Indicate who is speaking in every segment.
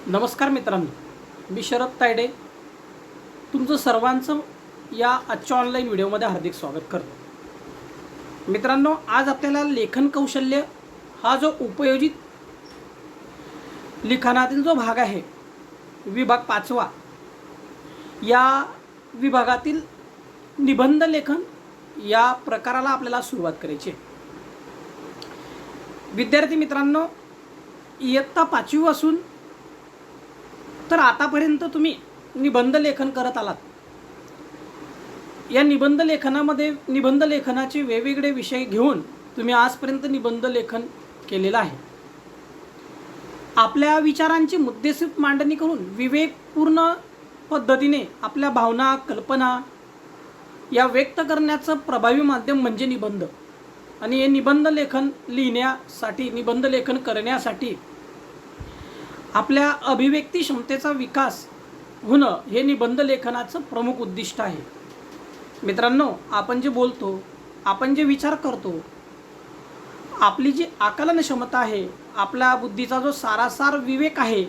Speaker 1: नमस्कार मित्रांनो, मी शरद तायडे तुमचं सर्वांचं या आजच्या ऑनलाईन व्हिडिओमध्ये हार्दिक स्वागत करतो. मित्रांनो, आज आपल्याला लेखन कौशल्य हा जो उपयोजित लिखाणातील जो भाग आहे, विभाग 5वा, या विभागातील निबंध लेखन या प्रकाराला आपल्याला सुरुवात करायची आहे. विद्यार्थी मित्रांनो, इयत्ता 5वी पासून तर आतापर्यंत तुम्ही निबंध लेखन करत आलात. या निबंध लेखनामध्ये निबंध लेखनाचे वेगवेगळे विषय घेऊन तुम्ही आजपर्यंत निबंध लेखन केलेलं आहे. आपल्या विचारांची मुद्देसूद मांडणी करून विवेकपूर्ण पद्धतीने आपल्या भावना, कल्पना या व्यक्त करण्याचं प्रभावी माध्यम म्हणजे निबंध. आणि हे निबंध लेखन लिहिण्यासाठी, निबंध लेखन करण्यासाठी आपल्या अभिव्यक्ती क्षमतेचा विकास होणं हे निबंध लेखनाचं प्रमुख उद्दिष्ट आहे. मित्रांनो, आपण जे बोलतो, आपण जे विचार करतो, आपली जी आकलन क्षमता आहे, आपल्या बुद्धीचा जो सारासार विवेक आहे,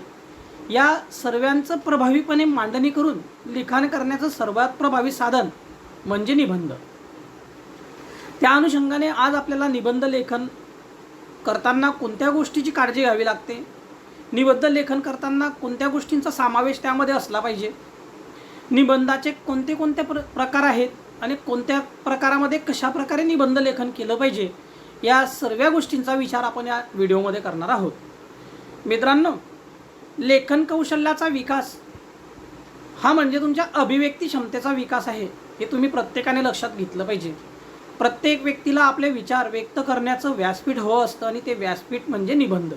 Speaker 1: या सर्वांचं प्रभावीपणे मांडणी करून लिखाण करण्याचं सर्वात प्रभावी साधन म्हणजे निबंध. त्या अनुषंगाने आज आपल्याला निबंध लेखन करताना कोणत्या गोष्टीची काळजी घ्यावी लागते, निबंध लेखन करताना कोणत्या गोष्टींचा समावेश त्यामध्ये असला पाहिजे, निबंधाचे कोणते कोणते प्रकार आहेत आणि कोणत्या प्रकारामध्ये कशा प्रकारे निबंध लेखन केलं पाहिजे, या सर्व गोष्टींचा विचार आपण या व्हिडिओमध्ये करणार आहोत. मित्रांनो, लेखन कौशल्याचा विकास हा म्हणजे तुमच्या अभिव्यक्ती क्षमतेचा विकास आहे, हे तुम्ही प्रत्येकाने लक्षात घेतलं पाहिजे. प्रत्येक व्यक्तीला आपले विचार व्यक्त करण्याचं व्यासपीठ हवं असतं आणि ते व्यासपीठ म्हणजे निबंध.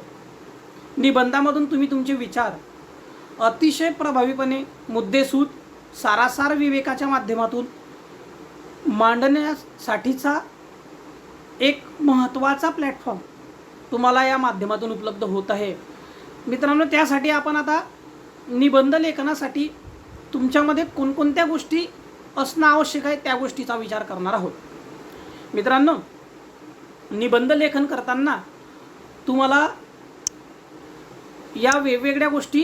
Speaker 1: निबंधामधून तुम्ही तुमचे विचार अतिशय प्रभावीपणे मुद्देसूद सारासार विवेकाच्या माध्यमातून मांडण्यासाठीचा एक महत्त्वाचा प्लॅटफॉर्म तुम्हाला या माध्यमातून उपलब्ध होत आहे. मित्रांनो, त्यासाठी आपण आता निबंध लेखनासाठी तुमच्यामध्ये कोणकोणत्या गोष्टी असणं आवश्यक आहे त्या गोष्टीचा विचार करणार आहोत. मित्रांनो, निबंध लेखन करताना तुम्हाला या वेगवेगळ्या गोष्टी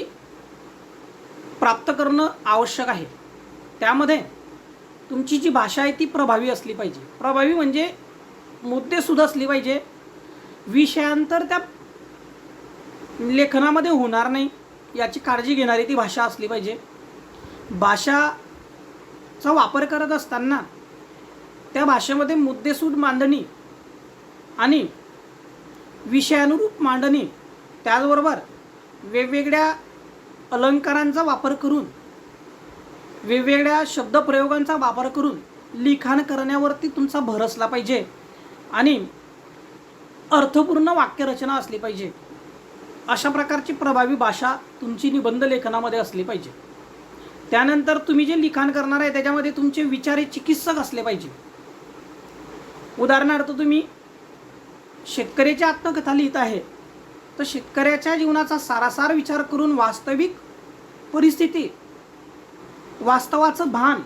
Speaker 1: प्राप्त करणं आवश्यक आहे. त्यामध्ये तुमची जी भाषा आहे ती प्रभावी असली पाहिजे. प्रभावी म्हणजे मुद्देसूद असली पाहिजे. विषयांतर त्या लेखनामध्ये होणार नाही याची काळजी घेणारी ती भाषा असली पाहिजे. भाषाचा वापर करत असताना त्या भाषेमध्ये मुद्देसूद मांडणी आणि विषयानुरूप मांडणी, त्याचबरोबर वेगवेगळ्या अलंकारांचा वापर करून, वेगवेगळ्या शब्दप्रयोगांचा वापर करून लिखाण करण्यावरती तुमचा भर असला पाहिजे आणि अर्थपूर्ण वाक्यरचना असली पाहिजे. अशा प्रकारची प्रभावी भाषा तुमची निबंध लेखनामध्ये असली पाहिजे. त्यानंतर तुम्ही जे लिखाण करणार आहे त्याच्यामध्ये तुमचे विचार हे चिकित्सक असले पाहिजे. उदाहरणार्थ, तुम्ही शेतकऱ्याची आत्मकथा लिहित आहे तर शेतकऱ्याच्या जीवनाचा सारासार विचार करून वास्तविक परिस्थिती, वास्तवाचं भान,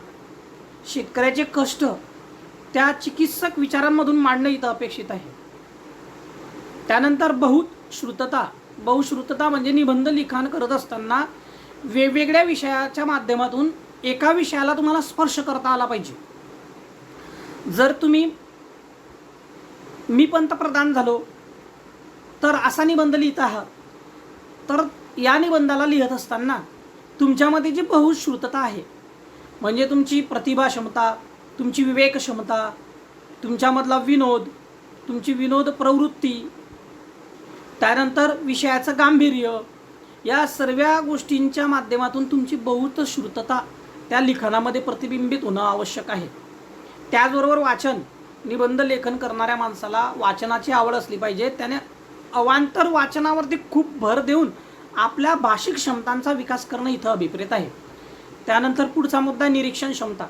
Speaker 1: शेतकऱ्याचे कष्ट त्या चिकित्सक विचारांमधून मांडणं इथं अपेक्षित आहे. त्यानंतर बहुश्रुतता म्हणजे निबंध लिखाण करत असताना वेगवेगळ्या विषयाच्या माध्यमातून एका विषयाला तुम्हाला स्पर्श करता आला पाहिजे. जर तुम्ही मी पंतप्रधान झालो तर असा निबंध लिहित आहात, तर या निबंधाला लिहित असताना तुमच्यामध्ये जी बहुश्रुतता आहे, म्हणजे तुमची प्रतिभा क्षमता, तुमची विवेक क्षमता, तुमच्यामधला विनोद, तुमची विनोद प्रवृत्ती, त्यानंतर विषयाचं गांभीर्य, या सर्व गोष्टींच्या माध्यमातून तुमची बहुश्रुतता त्या लिखाणामध्ये प्रतिबिंबित होणं आवश्यक आहे. त्याचबरोबर वाचन, निबंध लेखन करणाऱ्या माणसाला वाचनाची आवड असली पाहिजे. त्याने अवांतर वाचनावरती खूप भर देऊन आपल्या भाषिक क्षमतांचा विकास करणं इथं अभिप्रेत आहे. त्यानंतर पुढचा मुद्दा निरीक्षण क्षमता.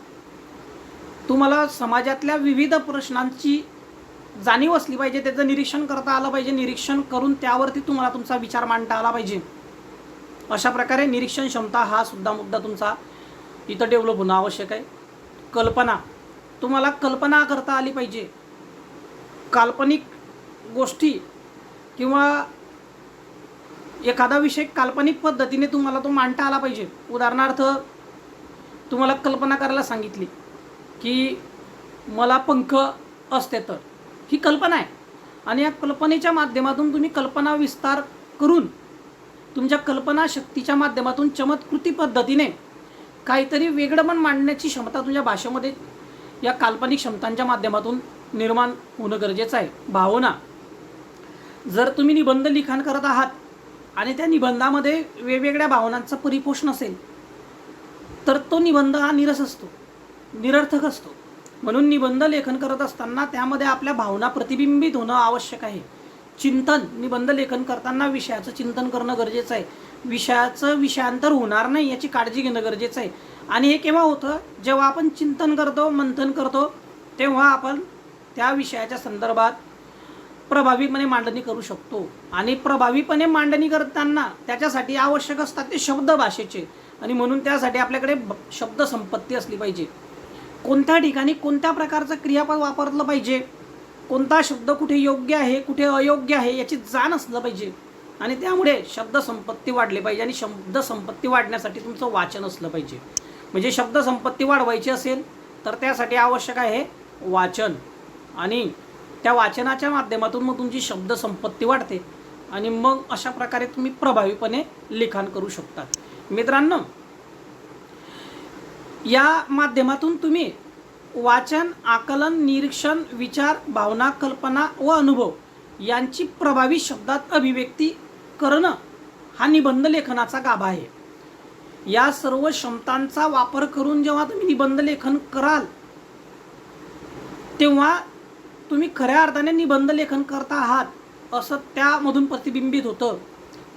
Speaker 1: तुम्हाला समाजातल्या विविध प्रश्नांची जाणीव असली पाहिजे, त्याचं निरीक्षण करता आलं पाहिजे. निरीक्षण करून त्यावरती तुम्हाला तुमचा विचार मांडता आला पाहिजे. अशा प्रकारे निरीक्षण क्षमता हा सुद्धा मुद्दा तुमचा इथं डेव्हलप होणं आवश्यक आहे. कल्पना, तुम्हाला कल्पना करता आली पाहिजे. काल्पनिक गोष्टी किंवा एखादा विषय काल्पनिक पद्धतीने तुम्हाला तो मांडता आला पाहिजे. उदाहरणार्थ तुम्हाला कल्पना करायला सांगितली की मला पंख असते तर, ही कल्पना आहे आणि या कल्पनेच्या माध्यमातून तुम्ही कल्पना विस्तार करून तुमच्या कल्पनाशक्तीच्या माध्यमातून चमत्कृती पद्धतीने काहीतरी वेगळं पण मांडण्याची क्षमता तुमच्या भाषेमध्ये या काल्पनिक क्षमतांच्या माध्यमातून निर्माण होणं गरजेचं आहे. भावना, जर तुम्ही निबंध लिखाण करत आहात आणि त्या निबंधामध्ये वेगवेगळ्या भावनांचं परिपोषण असेल तर तो निबंध हा निरस असतो, निरर्थक असतो. म्हणून निबंध लेखन करत असताना त्यामध्ये आपल्या भावना प्रतिबिंबित होणं आवश्यक आहे. चिंतन, निबंध लेखन करताना विषयाचं चिंतन करणं गरजेचं आहे. विषयाचं विषयांतर होणार नाही याची काळजी घेणं गरजेचं आहे. आणि हे केव्हा होतं, जेव्हा आपण चिंतन करतो, मंथन करतो, तेव्हा आपण त्या विषयाच्या संदर्भात प्रभावीपणे मांडणी करू शकतो. आणि प्रभावीपणे मांडणी करताना त्याच्यासाठी आवश्यक असतात ते शब्द भाषेचे, आणि म्हणून त्यासाठी आपल्याकडे शब्द संपत्ती असली पाहिजे. कोणत्या ठिकाणी कोणत्या प्रकारचं क्रियापद वापरलं पाहिजे, कोणता शब्द कुठे योग्य आहे कुठे अयोग्य आहे याची जाण असलं पाहिजे. आणि त्यामुळे शब्दसंपत्ती वाढली पाहिजे. आणि शब्दसंपत्ती वाढण्यासाठी तुमचं वाचन असलं पाहिजे. म्हणजे शब्दसंपत्ती वाढवायची असेल तर त्यासाठी आवश्यक आहे वाचन, आणि त्या वाचनाच्या माध्यमातून मग तुमची शब्दसंपत्ती वाढते आणि मग अशा प्रकारे तुम्ही प्रभावीपणे लिखाण करू शकता. मित्रांनो, या माध्यमातून तुम्ही वाचन, आकलन, निरीक्षण, विचार, भावना, कल्पना व अनुभव यांची प्रभावी शब्दात अभिव्यक्ती करणं हा निबंध लेखनाचा गाभा आहे. या सर्व क्षमतांचा वापर करून जेव्हा तुम्ही निबंध लेखन कराल तेव्हा तुम्ही खऱ्या अर्थाने निबंध लेखन करता आहात असं त्यामधून प्रतिबिंबित होतं.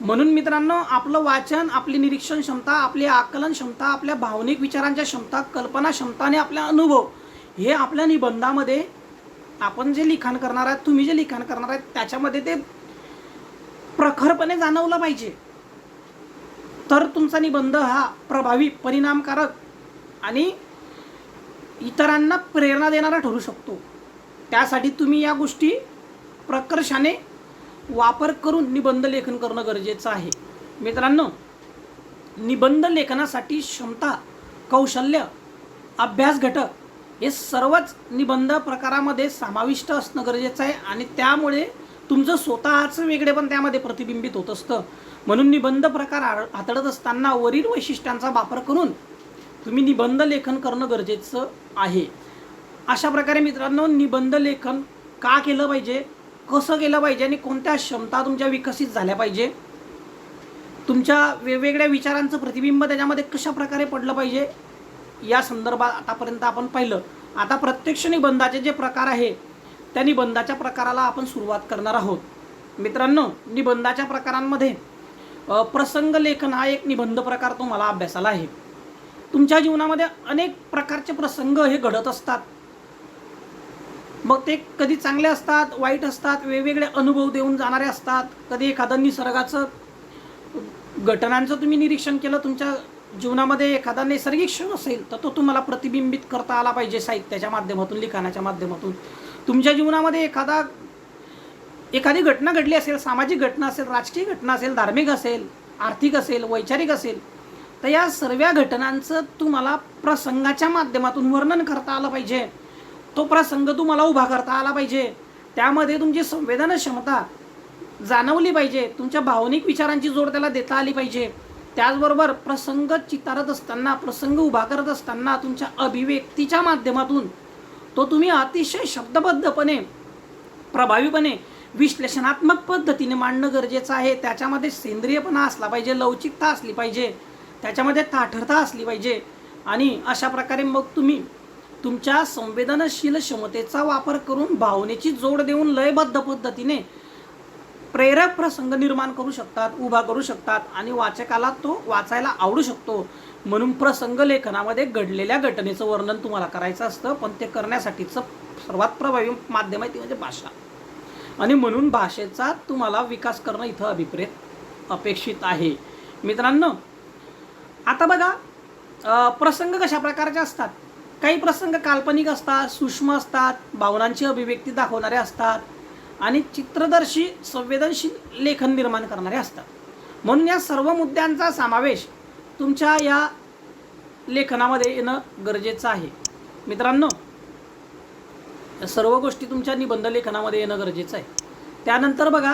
Speaker 1: म्हणून मित्रांनो, आपलं वाचन, आपली निरीक्षण क्षमता, आपली आकलन क्षमता, आपल्या भावनिक विचारांच्या क्षमता, कल्पना क्षमता आणि आपला अनुभव हे आपल्या निबंधामध्ये आपण जे लिखाण करणार आहात, तुम्ही जे लिखाण करणार आहात त्याच्यामध्ये ते प्रखरपणे जाणवलं पाहिजे. तर तुमचा निबंध हा प्रभावी, परिणामकारक आणि इतरांना प्रेरणा देणारा ठरू शकतो. त्यासाठी तुम्ही या गोष्टी प्रकर्षाने वापर करून निबंध लेखन करणं गरजेचं आहे. मित्रांनो, निबंध लेखनासाठी क्षमता, कौशल्य, अभ्यास घटक हे सर्वच निबंध प्रकारामध्ये समाविष्ट असणं गरजेचं आहे. आणि त्यामुळे तुमचं स्वतःचं वेगळेपण त्यामध्ये प्रतिबिंबित होत असतं. म्हणून निबंध प्रकार हाताळत असताना वरील वैशिष्ट्यांचा वापर करून तुम्ही निबंध लेखन करणं गरजेचं आहे. अशा प्रकारे मित्रांनो, निबंध लेखन का केलं पाहिजे, कसं केलं पाहिजे आणि कोणत्या क्षमता तुमच्या विकसित झाल्या पाहिजे, तुमच्या वेगवेगळ्या विचारांचं प्रतिबिंब त्याच्यामध्ये कशा प्रकारे पडलं पाहिजे, या संदर्भात आतापर्यंत आपण पाहिलं. आता प्रत्यक्ष निबंधाचे जे प्रकार आहे त्या निबंधाच्या प्रकाराला आपण सुरुवात करणार आहोत. मित्रांनो, निबंधाच्या प्रकारांमध्ये प्रसंग लेखन हा एक निबंध प्रकार तुम्हाला अभ्यासाला आहे. तुमच्या जीवनामध्ये अनेक प्रकारचे प्रसंग हे घडत असतात. मग ते कधी चांगले असतात, वाईट असतात, वेगवेगळे अनुभव देऊन जाणारे असतात. कधी एखादं निसर्गाचं घटनांचं तुम्ही निरीक्षण केलं, तुमच्या जीवनामध्ये एखादा नैसर्गिक क्षण असेल तर तो तुम्हाला प्रतिबिंबित करता आला पाहिजे साहित्याच्या माध्यमातून, लिखाणाच्या माध्यमातून. तुमच्या जीवनामध्ये एखादी घटना घडली असेल, सामाजिक घटना असेल, राजकीय घटना असेल, धार्मिक असेल, आर्थिक असेल, वैचारिक असेल, तर या सर्व घटनांचं तुम्हाला प्रसंगाच्या माध्यमातून वर्णन करता आलं पाहिजे. तो प्रसंग तुम्हाला उभा करता आला पाहिजे. त्यामध्ये तुमची संवेदना क्षमता जाणवली पाहिजे. तुमच्या भावनिक विचारांची जोड त्याला देता आली पाहिजे. त्याचबरोबर प्रसंग चितारत असताना, प्रसंग उभा करत असताना तुमच्या अभिव्यक्तीच्या माध्यमातून तो तुम्ही अतिशय शब्दबद्धपणे, प्रभावीपणे, विश्लेषणात्मक पद्धतीने मांडणं गरजेचं आहे. त्याच्यामध्ये सेंद्रियपणा असला पाहिजे, लवचिकता असली पाहिजे, त्याच्यामध्ये ताठरता असली पाहिजे. आणि अशा प्रकारे मग तुम्ही तुमच्या संवेदनशील क्षमतेचा वापर करून भावनेची जोड देऊन लयबद्ध पद्धतीने प्रेरक प्रसंग निर्माण करू शकतात, उभा करू शकतात आणि वाचकाला तो वाचायला आवडू शकतो. म्हणून प्रसंग लेखनामध्ये घडलेल्या घटनेचं वर्णन तुम्हाला करायचं असतं, पण ते करण्यासाठीचं सर्वात प्रभावी माध्यम आहे ती म्हणजे भाषा. आणि म्हणून भाषेचा तुम्हाला विकास करणं इथं अभिप्रेत अपेक्षित आहे. मित्रांनो, आता बघा, प्रसंग कशा प्रकारचे असतात. काही प्रसंग काल्पनिक असतात, सूक्ष्म असतात, भावनांची अभिव्यक्ती दाखवणारे असतात आणि चित्रदर्शी, संवेदनशील लेखन निर्माण करणारे असतात. म्हणून या सर्व मुद्द्यांचा समावेश तुमच्या या लेखनामध्ये येणं गरजेचं आहे मित्रांनो. या सर्व गोष्टी तुमच्या निबंध लेखनामध्ये येणं गरजेचं आहे. त्यानंतर बघा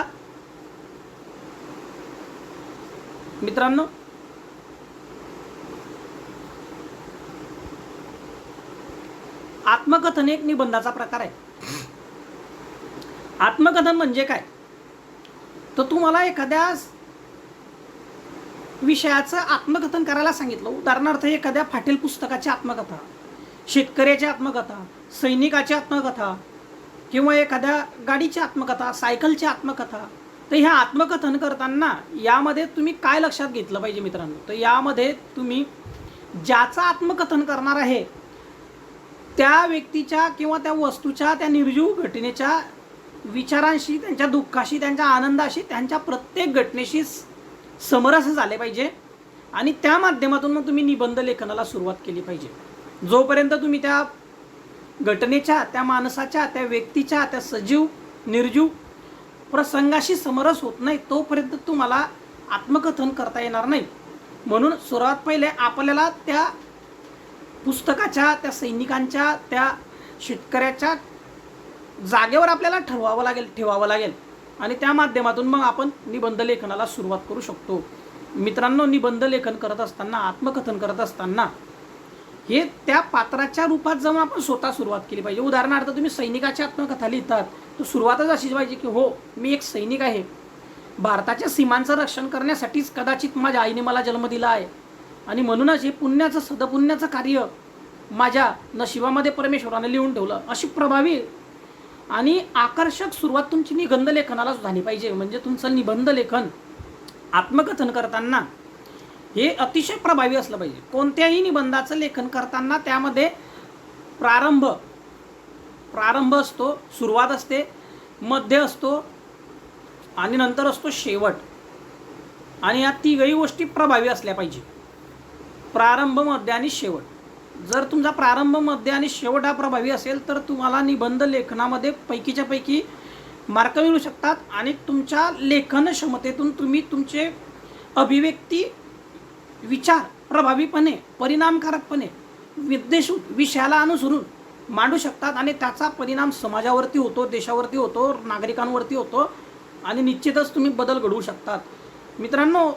Speaker 1: मित्रांनो, आत्मकथन एक निबंधाचा प्रकार आहे. आत्मकथन म्हणजे काय, तर तुम्हाला एखाद्या विषयाचं आत्मकथन करायला सांगितलं. उदाहरणार्थ एखाद्या फाटील पुस्तकाची आत्मकथा, शेतकऱ्याची आत्मकथा, सैनिकाची आत्मकथा, किंवा एखाद्या गाडीची आत्मकथा, सायकलची आत्मकथा. तर ह्या आत्मकथन करताना यामध्ये तुम्ही काय लक्षात घेतलं पाहिजे मित्रांनो, तर यामध्ये तुम्ही ज्याचं आत्मकथन करणार आहे त्या व्यक्तीच्या किंवा त्या वस्तूच्या, त्या निर्जीव घटनेच्या विचारांशी, त्यांच्या दुःखाशी, त्यांच्या आनंदाशी, त्यांच्या प्रत्येक घटनेशी समरस झाले पाहिजे. आणि त्या माध्यमातून मग तुम्ही निबंध लेखनाला सुरुवात केली पाहिजे. जोपर्यंत तुम्ही त्या घटनेच्या, त्या माणसाच्या, त्या व्यक्तीच्या, त्या सजीव निर्जीव प्रसंगाशी समरस होत नाही तोपर्यंत तुम्हाला आत्मकथन करता येणार नाही. म्हणून सर्वात पहिले आपल्याला त्या पुस्तकाच्या, त्या सैनिकांच्या, त्या शेतकऱ्याच्या जागेवर आपल्याला ठेवावं लागेल आणि त्या माध्यमातून मग आपण निबंध लेखनाला सुरुवात करू शकतो. मित्रांनो, निबंध लेखन करत असताना, आत्मकथन करत असताना हे त्या पात्राच्या रूपात जाऊन आपण स्वतः सुरुवात केली पाहिजे. उदाहरणार्थ तुम्ही सैनिकाची आत्मकथा लिहितात तर सुरुवातच अशीच पाहिजे की हो, मी एक सैनिक आहे, भारताच्या सीमांचं रक्षण करण्यासाठीच कदाचित माझ्या आईने मला जन्म दिला आहे आणि म्हणूनच हे पुण्याचं, सदपुण्याचं कार्य माझ्या नशिबामध्ये परमेश्वराने लिहून ठेवलं. अशी प्रभावी आणि आकर्षक सुरुवात तुमची निबंध लेखनाला झाली पाहिजे. म्हणजे तुमचं निबंध लेखन आत्मकथन करताना हे अतिशय प्रभावी असलं पाहिजे. कोणत्याही निबंधाचं लेखन करताना त्यामध्ये प्रारंभ असतो, सुरुवात असते, मध्य असतो आणि नंतर असतो शेवट. आणि या तिघही गोष्टी प्रभावी असल्या पाहिजे, प्रारंभ, मध्य आणि शेवट. जर तुमचा प्रारंभ, मध्य आणि शेवट हा प्रभावी असेल तर तुम्हाला निबंध लेखनामध्ये पैकीच्या पैकी मार्क मिळू शकतात आणि तुमच्या लेखन क्षमतेतून तुम्ही तुमचे अभिव्यक्ती, विचार प्रभावीपणे, परिणामकारकपणे, विषयाला अनुसरून मांडू शकतात आणि त्याचा परिणाम समाजावरती होतो, देशावरती होतो, नागरिकांवरती होतो आणि निश्चितच तुम्ही बदल घडवू शकतात. मित्रांनो,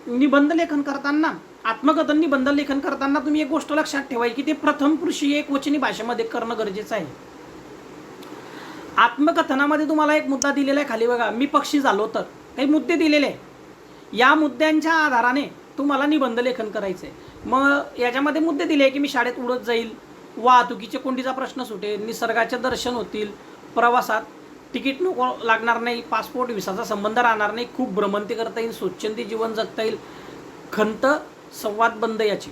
Speaker 1: निबंध लेखन करताना, आत्मकथन निबंध लेखन करताना तुम्ही एक गोष्ट लक्षात ठेवायची की ते प्रथम पुरुषी एकवचनी भाषेमध्ये करणं गरजेचं आहे. आत्मकथनामध्ये तुम्हाला एक मुद्दा दिलेला आहे खाली बघा, मी पक्षी झालो तर. काही मुद्दे दिलेले आहे, या मुद्द्यांच्या आधाराने तुम्हाला निबंध लेखन करायचं आहे. मग याच्यामध्ये मुद्दे दिले की मी शाळेत उडत जाईल, वाहतुकीच्या कोंडीचा प्रश्न सुटेल, निसर्गाचे दर्शन होतील, प्रवासात तिकीट नको लागणार नाही, पासपोर्ट व्हिसाचा संबंध राहणार नाही, खूप भ्रमंती करता येईल, स्वच्छंदी जीवन जगता येईल, खंत, संवाद बंद याची.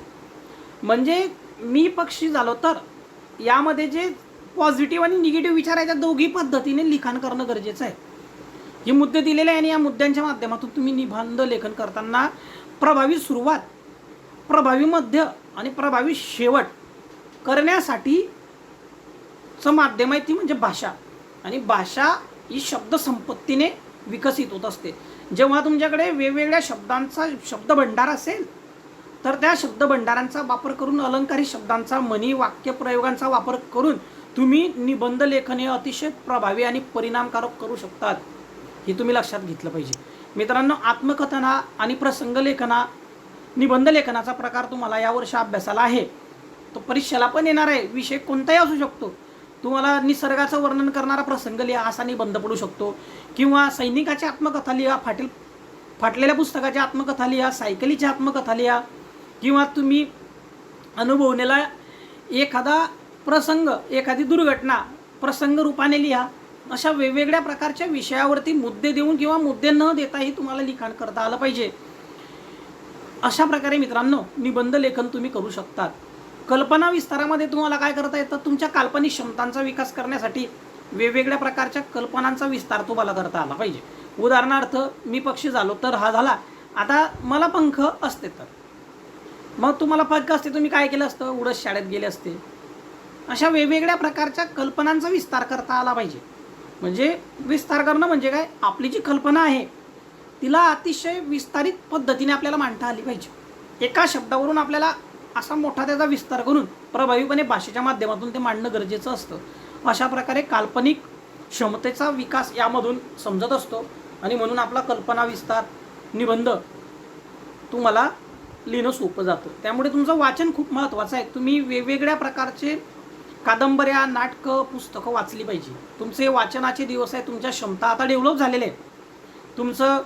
Speaker 1: म्हणजे मी पक्षी झालो तर यामध्ये जे पॉझिटिव्ह आणि निगेटिव्ह विचार आहे त्या दोघी पद्धतीने लिखाण करणं गरजेचं आहे. हे मुद्दे दिलेले आहे आणि या मुद्द्यांच्या माध्यमातून तुम्ही निबंध लेखन करताना प्रभावी सुरुवात, प्रभावी मध्य आणि प्रभावी शेवट करण्यासाठीचं माध्यम आहे ती म्हणजे भाषा. आणि भाषा ही शब्दसंपत्तीने विकसित होत असते. जेव्हा तुमच्याकडे वेगवेगळ्या शब्दांचा शब्दभंडार असेल तर त्या शब्दभंडारांचा वापर करून, अलंकारी शब्दांचा, म्हणी, वाक्यप्रयोगांचा वापर करून तुम्ही निबंध लेखन हे अतिशय प्रभावी आणि परिणामकारक करू शकतात. हे तुम्ही लक्षात घेतलं पाहिजे. मित्रांनो, आत्मकथना आणि प्रसंग लेखना, निबंध लेखनाचा प्रकार तुम्हाला यावर्षी अभ्यासाला आहे. तो परीक्षेला पण येणार आहे. विषय कोणताही असू शकतो. तुम्हाला निसर्गाचं वर्णन करणारा प्रसंग लिहा असा निबंध पडू शकतो, किंवा सैनिकाची आत्मकथा लिहा, फाटलेल्या पुस्तकाची आत्मकथा लिहा, सायकलीची आत्मकथा लिहा, किंवा तुम्ही अनुभवलेला एखादा प्रसंग, एखादी दुर्घटना प्रसंग रूपाने लिहा. अशा वेगवेगळ्या प्रकारच्या विषयावरती मुद्दे देऊन किंवा मुद्दे न देताही तुम्हाला लिखाण करता आलं पाहिजे. अशा प्रकारे मित्रांनो निबंध लेखन तुम्ही करू शकतात. कल्पना विस्तारामध्ये तुम्हाला काय करता येतं, तुमच्या काल्पनिक क्षमतांचा विकास करण्यासाठी वेगवेगळ्या प्रकारच्या कल्पनांचा विस्तार तुम्हाला करता आला पाहिजे. उदाहरणार्थ, मी पक्षी झालो तर हा झाला, आता मला पंख असते तर मग तुम्हाला पंख असते, तुम्ही काय केलं असतं, उडत शाळेत गेले असते. अशा वेगवेगळ्या प्रकारच्या कल्पनांचा विस्तार करता आला पाहिजे. म्हणजे विस्तार करणं म्हणजे काय, आपली जी कल्पना आहे तिला अतिशय विस्तारित पद्धतीने आपल्याला मांडता आली पाहिजे। एका शब्दावरून आपल्याला असा मोठा त्याचा विस्तार करून प्रभावीपणे भाषेच्या माध्यमातून ते मांडणं गरजेचं असतं। अशा प्रकारे काल्पनिक क्षमतेचा विकास यामधून समजत असतो आणि म्हणून आपला कल्पना विस्तार निबंध तुम्हाला लिहिणं सोपं जातं। त्यामुळे तुमचं वाचन खूप महत्त्वाचं आहे। तुम्ही वेगवेगळ्या प्रकारचे कादंबऱ्या, नाटकं, पुस्तकं वाचली पाहिजे। तुमचे वाचनाचे दिवस आहे, तुमच्या क्षमता आता डेव्हलप झालेल्या आहे। तुमचं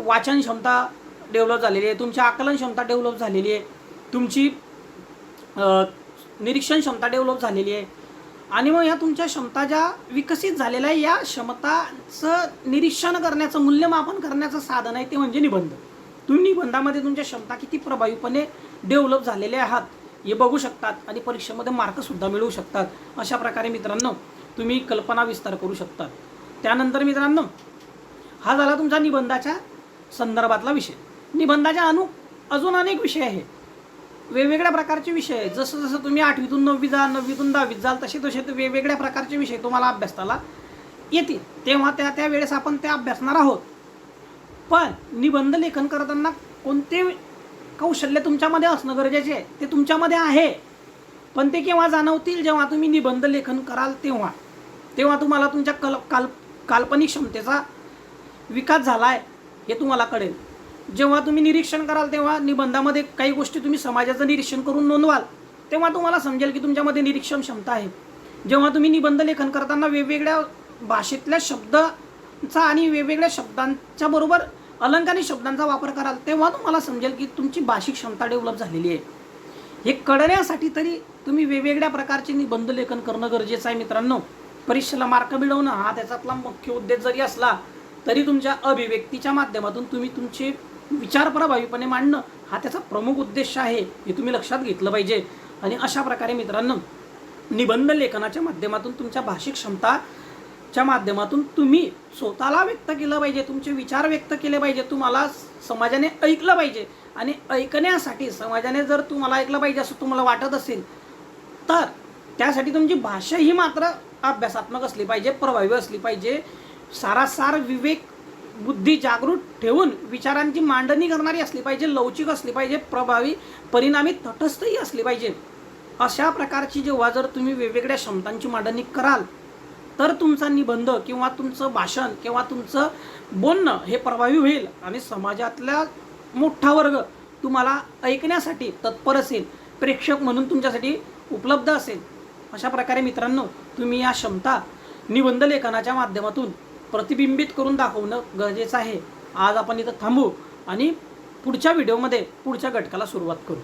Speaker 1: वाचन क्षमता डेव्हलप झालेली आहे, तुमची आकलन क्षमता डेव्हलप झालेली आहे, तुमची निरीक्षण क्षमता डेव्हलप झालेली आहे आणि मग या तुमच्या क्षमता ज्या विकसित झालेल्या आहे या क्षमताचं निरीक्षण करण्याचं, मूल्यमापन करण्याचं साधन आहे ते म्हणजे निबंध। तुम्ही निबंधामध्ये तुमच्या क्षमता किती प्रभावीपणे डेव्हलप झालेले आहात हे बघू शकतात आणि परीक्षेमध्ये मार्कसुद्धा मिळवू शकतात। अशा प्रकारे मित्रांनो तुम्ही कल्पना विस्तार करू शकतात। त्यानंतर मित्रांनो हा झाला तुमचा निबंधाच्या संदर्भातला विषय। निबंधाच्या अजून अनेक विषय आहेत, वेगवेगळ्या प्रकारचे विषय आहेत। जसं जसं तुम्ही 8वीतून 9वी जाल, 9वीतून 10वीत जाल तसे तसे वेगवेगळ्या प्रकारचे विषय तुम्हाला अभ्यासाला येतील, तेव्हा त्या वेळेस आपण ते अभ्यासणार आहोत। पण निबंध लेखन करताना कोणते कौशल्य तुमच्यामध्ये असणं गरजेचे आहे ते तुमच्यामध्ये आहे, पण ते केव्हा जाणवतील जेव्हा तुम्ही निबंध लेखन कराल तेव्हा तुम्हाला तुमच्या काल्पनिक क्षमतेचा विकास झाला आहे हे तुम्हाला कळेल। जेव्हा तुम्ही निरीक्षण कराल तेव्हा निबंधामध्ये काही गोष्टी तुम्ही समाजाचं निरीक्षण करून नोंदवाल तेव्हा तुम्हाला समजेल की तुमच्यामध्ये निरीक्षण क्षमता आहे। जेव्हा तुम्ही निबंध लेखन करताना वेगवेगळ्या भाषेतल्या शब्दांचा आणि वेगवेगळ्या शब्दांच्या बरोबर अलंकारिक शब्दांचा वापर कराल तेव्हा तुम्हाला समजेल की तुमची भाषिक क्षमता डेव्हलप झालेली आहे। हे कळण्यासाठी तरी तुम्ही वेगवेगळ्या प्रकारचे निबंध लेखन करणं गरजेचं आहे मित्रांनो। परीक्षेला मार्क मिळवणं हा त्याच्यातला मुख्य उद्देश जरी असला तरी तुमच्या अभिव्यक्तीच्या माध्यमातून तुम्ही तुमचे विचार प्रभावीपणे मांडणं हा त्याचा प्रमुख उद्देश आहे, हे तुम्ही लक्षात घेतलं पाहिजे। आणि अशा प्रकारे मित्रांनो निबंध लेखनाच्या माध्यमातून तुमच्या भाषिक क्षमताच्या माध्यमातून तुम्ही स्वतःला व्यक्त केलं पाहिजे, तुमचे विचार व्यक्त केले पाहिजे, तुम्हाला समाजाने ऐकलं पाहिजे। आणि ऐकण्यासाठी समाजाने जर तुम्हाला ऐकलं पाहिजे असं तुम्हाला वाटत असेल तर त्यासाठी तुमची भाषा ही मात्र अभ्यासात्मक असली पाहिजे, प्रभावी असली पाहिजे, सारासार विवेक बुद्धी जागृत ठेवून विचारांची मांडणी करणारी असली पाहिजे, लवचिक असली पाहिजे, प्रभावी परिणामी तटस्थही असली पाहिजे। अशा प्रकारची जेव्हा जर तुम्ही वेगवेगळ्या क्षमतांची मांडणी कराल तर तुमचा निबंध किंवा तुमचं भाषण किंवा तुमचं बोलणं हे प्रभावी होईल आणि समाजातला मोठा वर्ग तुम्हाला ऐकण्यासाठी तत्पर असेल, प्रेक्षक म्हणून तुमच्यासाठी उपलब्ध असेल। अशा प्रकारे मित्रांनो तुम्ही या क्षमता निबंध लेखनाच्या माध्यमातून प्रतिबिंबित करून दाखवणं गरजेचं आहे। आज आपण इथं थांबू आणि पुढच्या व्हिडिओमध्ये पुढच्या घटकाला सुरुवात करू।